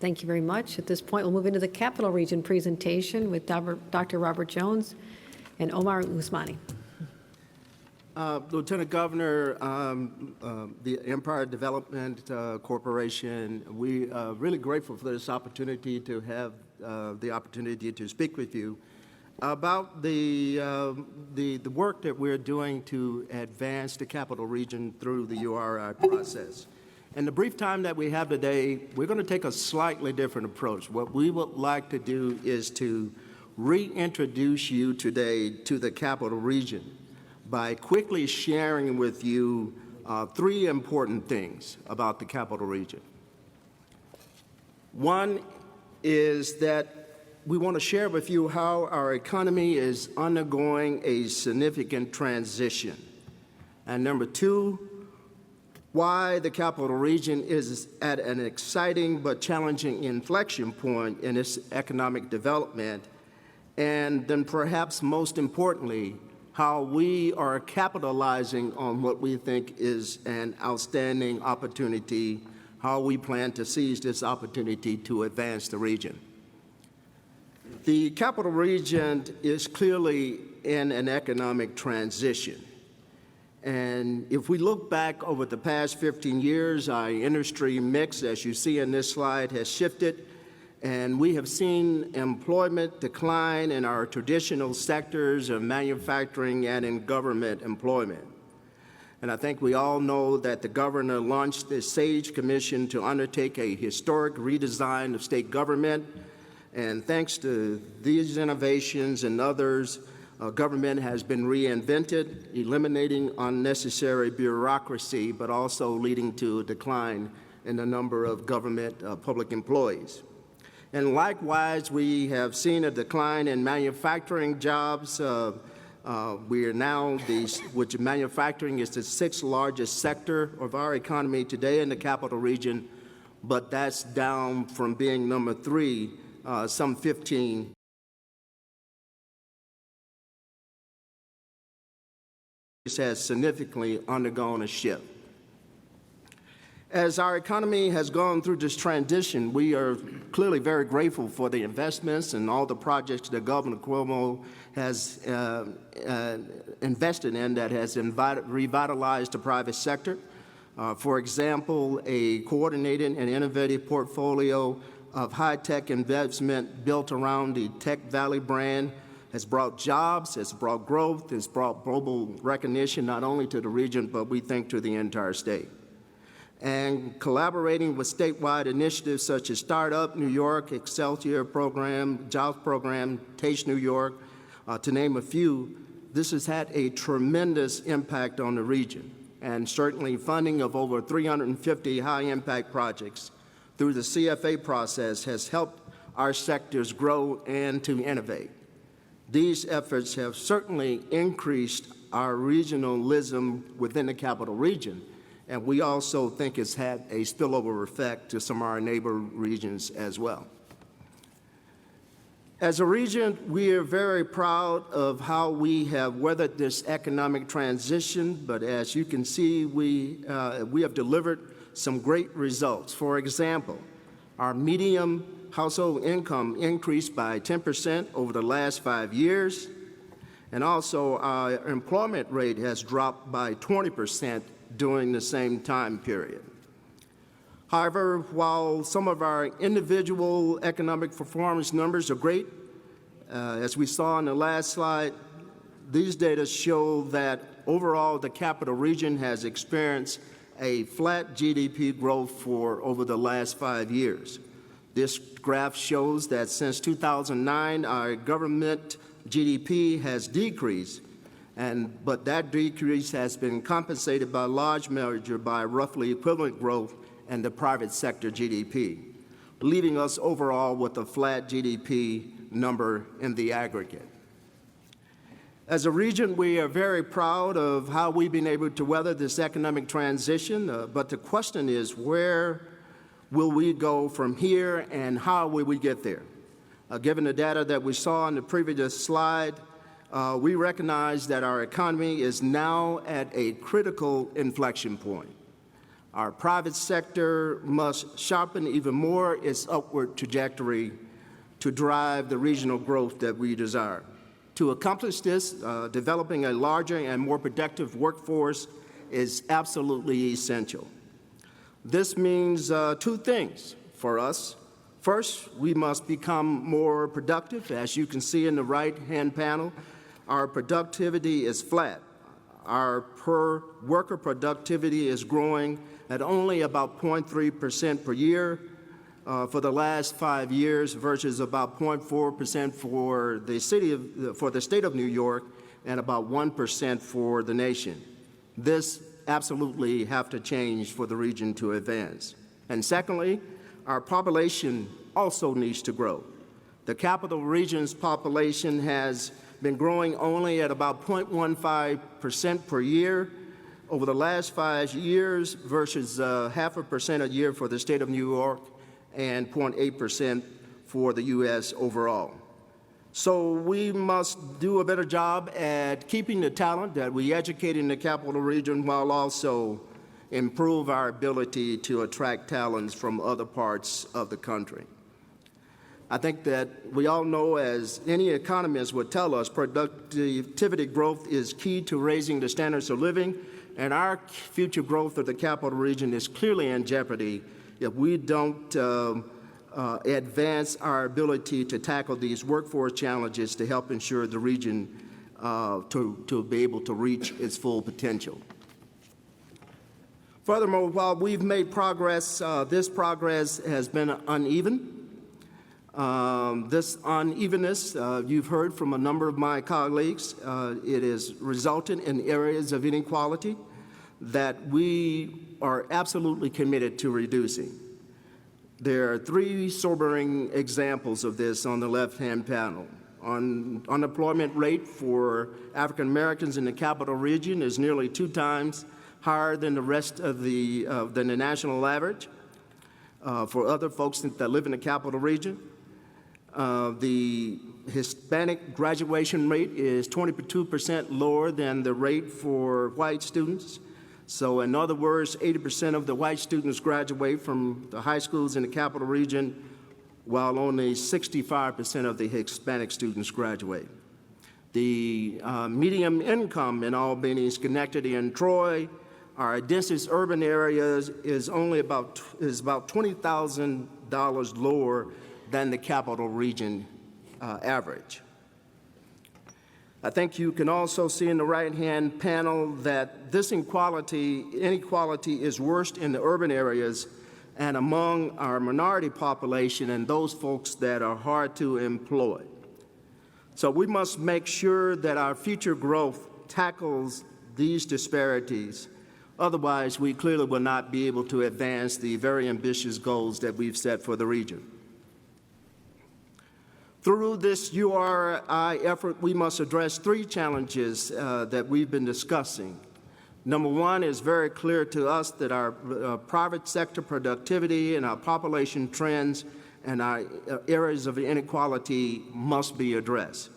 Thank you very much. At this point, we'll move into the Capital Region presentation with Dr. Robert Jones and Omar Usmani. Lieutenant Governor, the Empire Development Corporation, we are really grateful for this opportunity to have the opportunity to speak with you about the work that we're doing to advance the Capital Region through the URI process. In the brief time that we have today, we're going to take a slightly different approach. What we would like to do is to reintroduce you today to the Capital Region by quickly sharing with you three important things about the Capital Region. One is that we want to share with you how our economy is undergoing a significant transition. And number two, why the Capital Region is at an exciting but challenging inflection point in its economic development. And then perhaps most importantly, how we are capitalizing on what we think is an outstanding opportunity, how we plan to seize this opportunity to advance the region. The Capital Region is clearly in an economic transition. And if we look back over the past 15 years, our industry mix, as you see in this slide, has shifted, and we have seen employment decline in our traditional sectors of manufacturing and in government employment. And I think we all know that the governor launched the SAGE Commission to undertake a historic redesign of state government. And thanks to these innovations and others, government has been reinvented, eliminating unnecessary bureaucracy, but also leading to a decline in the number of government public employees. And likewise, we have seen a decline in manufacturing jobs. We are now, which manufacturing is the sixth largest sector of our economy today in the Capital Region, but that's down from being number three, some 15 has significantly undergone a shift. As our economy has gone through this transition, we are clearly very grateful for the investments and all the projects that Governor Cuomo has invested in that has revitalized the private sector. For example, a coordinated and innovative portfolio of high-tech investment built around the Tech Valley brand has brought jobs, has brought growth, has brought global recognition not only to the region, but we think to the entire state. And collaborating with statewide initiatives such as Startup New York, Excelsior Program, Jobs Program, Taste New York, to name a few, this has had a tremendous impact on the region. And certainly funding of over 350 high-impact projects through the CFA process has helped our sectors grow and to innovate. These efforts have certainly increased our regionalism within the Capital Region, and we also think it's had a spillover effect to some of our neighbor regions as well. As a region, we are very proud of how we have weathered this economic transition, but as you can see, we have delivered some great results. For example, our median household income increased by 10% over the last 5 years, and also our employment rate has dropped by 20% during the same time period. However, while some of our individual economic performance numbers are great, as we saw on the last slide, these data show that overall the Capital Region has experienced a flat GDP growth for over the last 5 years. This graph shows that since 2009, our government GDP has decreased, but that decrease has been compensated by a large measure by roughly equivalent growth in the private sector GDP, leaving us overall with a flat GDP number in the aggregate. As a region, we are very proud of how we've been able to weather this economic transition, but the question is, where will we go from here and how will we get there? Given the data that we saw on the previous slide, we recognize that our economy is now at a critical inflection point. Our private sector must sharpen even more its upward trajectory to drive the regional growth that we desire. To accomplish this, developing a larger and more productive workforce is absolutely essential. This means two things for us. First, we must become more productive. As you can see in the right-hand panel, our productivity is flat. Our per-worker productivity is growing at only about 0.3% per year for the last 5 years versus about 0.4% for the state of New York and about 1% for the nation. This absolutely have to change for the region to advance. And secondly, our population also needs to grow. The capital region's population has been growing only at about 0.15% per year over the last 5 years versus 0.5% a year for the state of New York and 0.8% for the U.S. overall. So we must do a better job at keeping the talent that we educate in the capital region while also improve our ability to attract talents from other parts of the country. I think that we all know, as any economist would tell us, productivity growth is key to raising the standards of living, and our future growth of the capital region is clearly in jeopardy if we don't advance our ability to tackle these workforce challenges to help ensure the region to be able to reach its full potential. Furthermore, while we've made progress, this progress has been uneven. This unevenness, you've heard from a number of my colleagues, it has resulted in areas of inequality that we are absolutely committed to reducing. There are 3 sobering examples of this on the left-hand panel. Unemployment rate for African Americans in the capital region is nearly 2 times higher than the rest of than the national average for other folks that live in the capital region. The Hispanic graduation rate is 22% lower than the rate for white students. So in other words, 80% of the white students graduate from the high schools in the capital region, while only 65% of the Hispanic students graduate. The median income in Albany, Schenectady, and Troy, our densest urban areas, is about $20,000 lower than the capital region average. I think you can also see in the right-hand panel that this inequality is worst in the urban areas and among our minority population and those folks that are hard to employ. So we must make sure that our future growth tackles these disparities. Otherwise, we clearly will not be able to advance the very ambitious goals that we've set for the region. Through this URI effort, we must address 3 challenges that we've been discussing. Number 1 is very clear to us that our private sector productivity and our population trends and our areas of inequality must be addressed.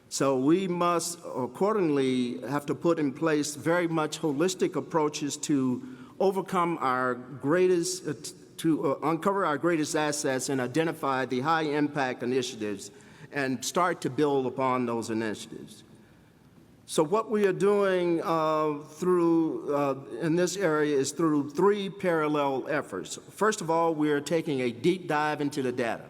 So we must accordingly have to put in place very much holistic approaches to overcome our greatest uncover our greatest assets and identify the high-impact initiatives and start to build upon those initiatives. So what we are doing in this area is through 3 parallel efforts. First of all, we are taking a deep dive into the data.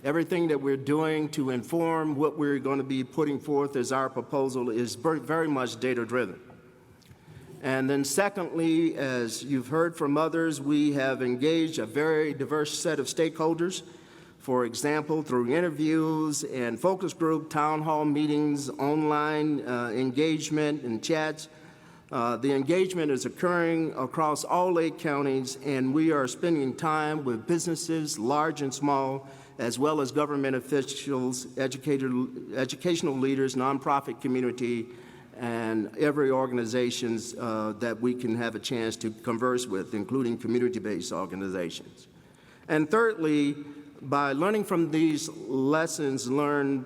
Everything that we're doing to inform what we're going to be putting forth as our proposal is very much data-driven. And then secondly, as you've heard from others, we have engaged a very diverse set of stakeholders, for example, through interviews and focus group, town hall meetings, online engagement and chats. The engagement is occurring across all 8 counties, and we are spending time with businesses, large and small, as well as government officials, educational leaders, nonprofit community, and every organizations that we can have a chance to converse with, including community-based organizations. And thirdly, by learning from these lessons learned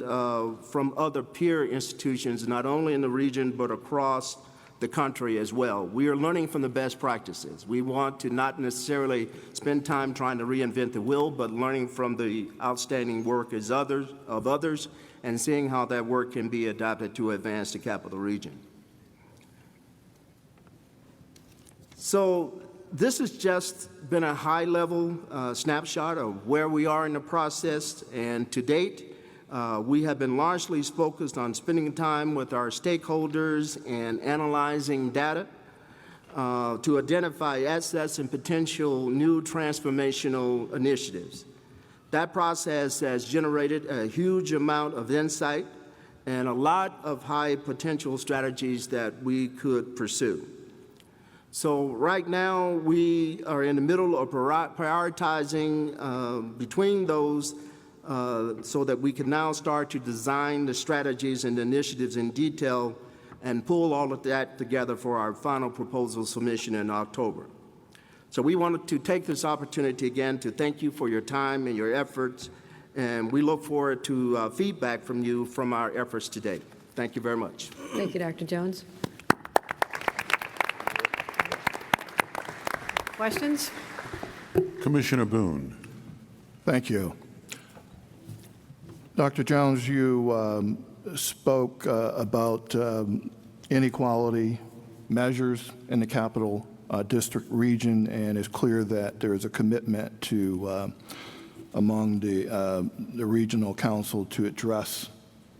from other peer institutions, not only in the region but across the country as well. We are learning from the best practices. We want to not necessarily spend time trying to reinvent the wheel, but learning from the outstanding work of others and seeing how that work can be adapted to advance the capital region. So this has just been a high-level snapshot of where we are in the process, and to date, we have been largely focused on spending time with our stakeholders and analyzing data to identify assets and potential new transformational initiatives. That process has generated a huge amount of insight and a lot of high potential strategies that we could pursue. So right now, we are in the middle of prioritizing between those so that we can now start to design the strategies and initiatives in detail and pull all of that together for our final proposal submission in October. So we wanted to take this opportunity again to thank you for your time and your efforts, and we look forward to feedback from you from our efforts today. Thank you very much. Thank you, Dr. Jones. Questions? Commissioner Boone. Thank you. Dr. Jones, you spoke about inequality measures in the Capital District region, and it's clear that there is a commitment to among the regional council to address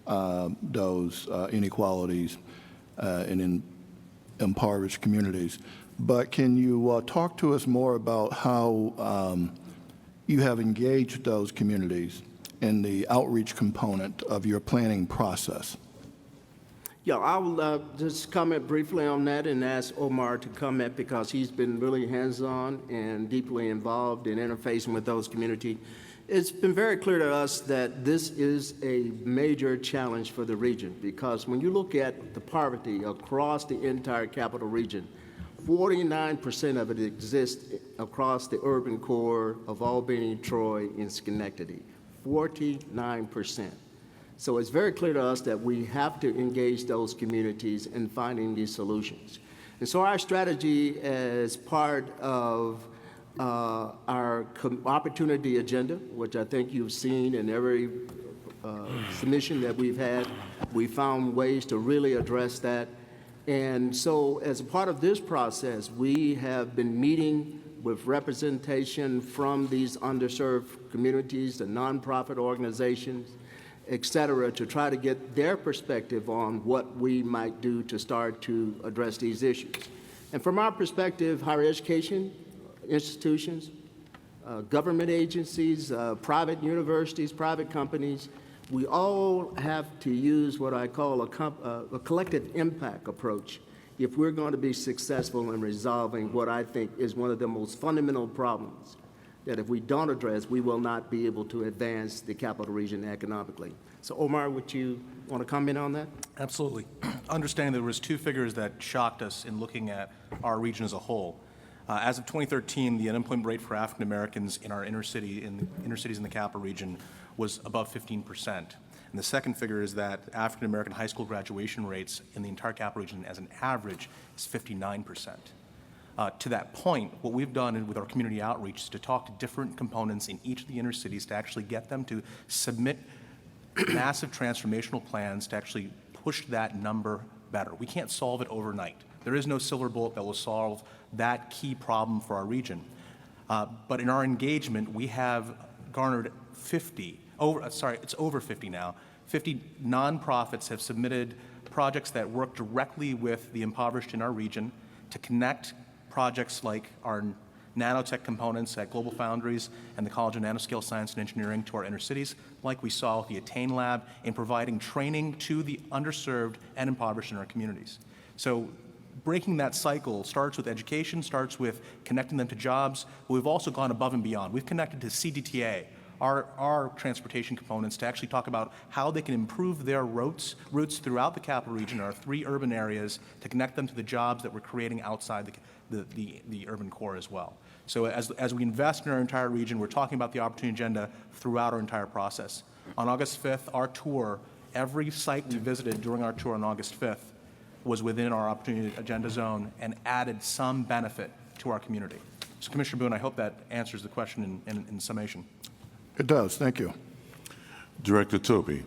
those inequalities in impoverished communities. But can you talk to us more about how you have engaged those communities in the outreach component of your planning process? Yeah, I'll just comment briefly on that and ask Omar to comment because he's been really hands-on and deeply involved in interfacing with those communities. It's been very clear to us that this is a major challenge for the region because when you look at the poverty across the entire capital region, 49% of it exists across the urban core of Albany, Troy, and Schenectady. 49%. So it's very clear to us that we have to engage those communities in finding these solutions. And so our strategy as part of our opportunity agenda, which I think you've seen in every submission that we've had, we found ways to really address that. And so as a part of this process, we have been meeting with representation from these underserved communities, the nonprofit organizations, et cetera, to try to get their perspective on what we might do to start to address these issues. And from our perspective, higher education institutions, government agencies, private universities, private companies, we all have to use what I call a collective impact approach if we're going to be successful in resolving what I think is one of the most fundamental problems that if we don't address, we will not be able to advance the capital region economically. So Omar, would you want to comment on that? Absolutely. Understanding there was two figures that shocked us in looking at our region as a whole. As of 2013, the unemployment rate for African Americans in our inner cities in the capital region was above 15%. And the second figure is that African American high school graduation rates in the entire capital region as an average is 59%. To that point, what we've done with our community outreach is to talk to different components in each of the inner cities to actually get them to submit massive transformational plans to actually push that number better. We can't solve it overnight. There is no silver bullet that will solve that key problem for our region. But in our engagement, we have garnered it's over 50 now. 50 nonprofits have submitted projects that work directly with the impoverished in our region to connect projects like our nanotech components at Global Foundries and the College of Nanoscale Science and Engineering to our inner cities, like we saw with the Attain Lab, in providing training to the underserved and impoverished in our communities. So breaking that cycle starts with education, starts with connecting them to jobs, but we've also gone above and beyond. We've connected to CDTA, our transportation components, to actually talk about how they can improve their routes throughout the capital region, our 3 urban areas, to connect them to the jobs that we're creating outside the urban core as well. So as we invest in our entire region, we're talking about the opportunity agenda throughout our entire process. On August 5th, our tour, every site we visited during our tour on August 5th, was within our opportunity agenda zone and added some benefit to our community. So Commissioner Boone, I hope that answers the question in summation. It does. Thank you. Director Toby.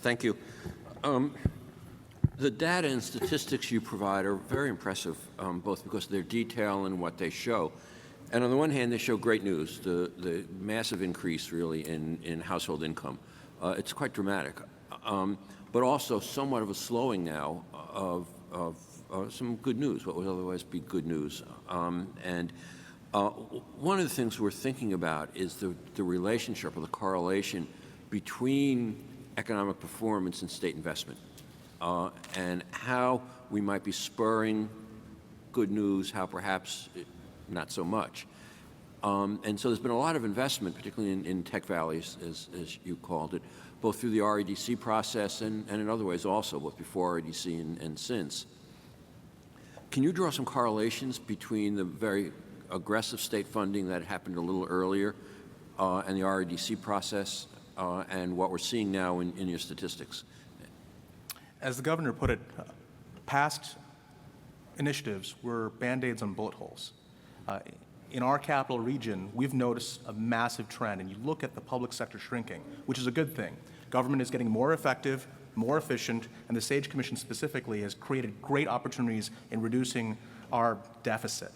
Thank you. The data and statistics you provide are very impressive, both because of their detail and what they show. And on the one hand, they show great news, the massive increase, really, in household income. It's quite dramatic, but also somewhat of a slowing now of some good news, what would otherwise be good news. And one of the things we're thinking about is the relationship or the correlation between economic performance and state investment, and how we might be spurring good news, how perhaps not so much. And so there's been a lot of investment, particularly in tech valleys, as you called it, both through the REDC process and in other ways also, both before REDC and since. Can you draw some correlations between the very aggressive state funding that happened a little earlier and the REDC process and what we're seeing now in your statistics? As the governor put it, past initiatives were Band-Aids on bullet holes. In our capital region, we've noticed a massive trend, and you look at the public sector shrinking, which is a good thing. Government is getting more effective, more efficient, and the SAGE Commission specifically has created great opportunities in reducing our deficit.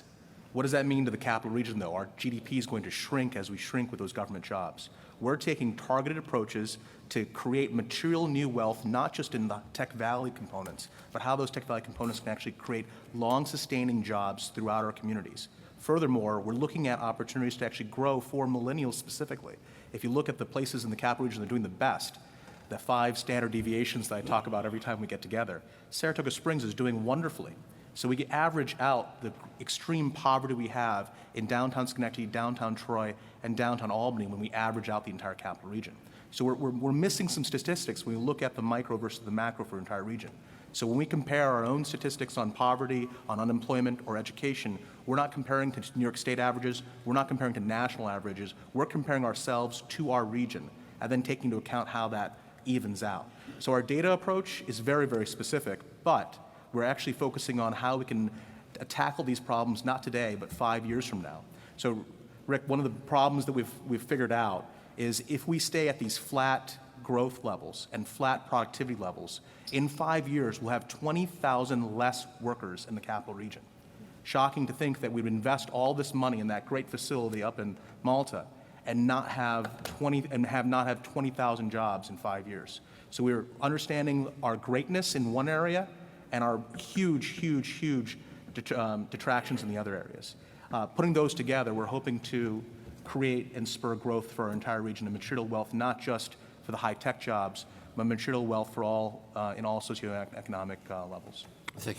What does that mean to the capital region, though? Our GDP is going to shrink as we shrink with those government jobs. We're taking targeted approaches to create material new wealth, not just in the Tech Valley components, but how those Tech Valley components can actually create long-sustaining jobs throughout our communities. Furthermore, we're looking at opportunities to actually grow for millennials specifically. If you look at the places in the capital region that are doing the best, the 5 standard deviations that I talk about every time we get together, Saratoga Springs is doing wonderfully. So we average out the extreme poverty we have in downtown Schenectady, downtown Troy, and downtown Albany when we average out the entire capital region. So we're missing some statistics when we look at the micro versus the macro for the entire region. So when we compare our own statistics on poverty, on unemployment, or education, we're not comparing to New York State averages, we're not comparing to national averages, we're comparing ourselves to our region, and then taking into account how that evens out. So our data approach is very, very specific, but we're actually focusing on how we can tackle these problems, not today, but 5 years from now. So, Rick, one of the problems that we've figured out is if we stay at these flat growth levels and flat productivity levels, in 5 years, we'll have 20,000 less workers in the capital region. Shocking to think that we'd invest all this money in that great facility up in Malta and not have 20,000 jobs in 5 years. So we're understanding our greatness in one area and our huge detractions in the other areas. Putting those together, we're hoping to create and spur growth for our entire region and material wealth, not just for the high-tech jobs, but material wealth for all in all socioeconomic levels. Thank you.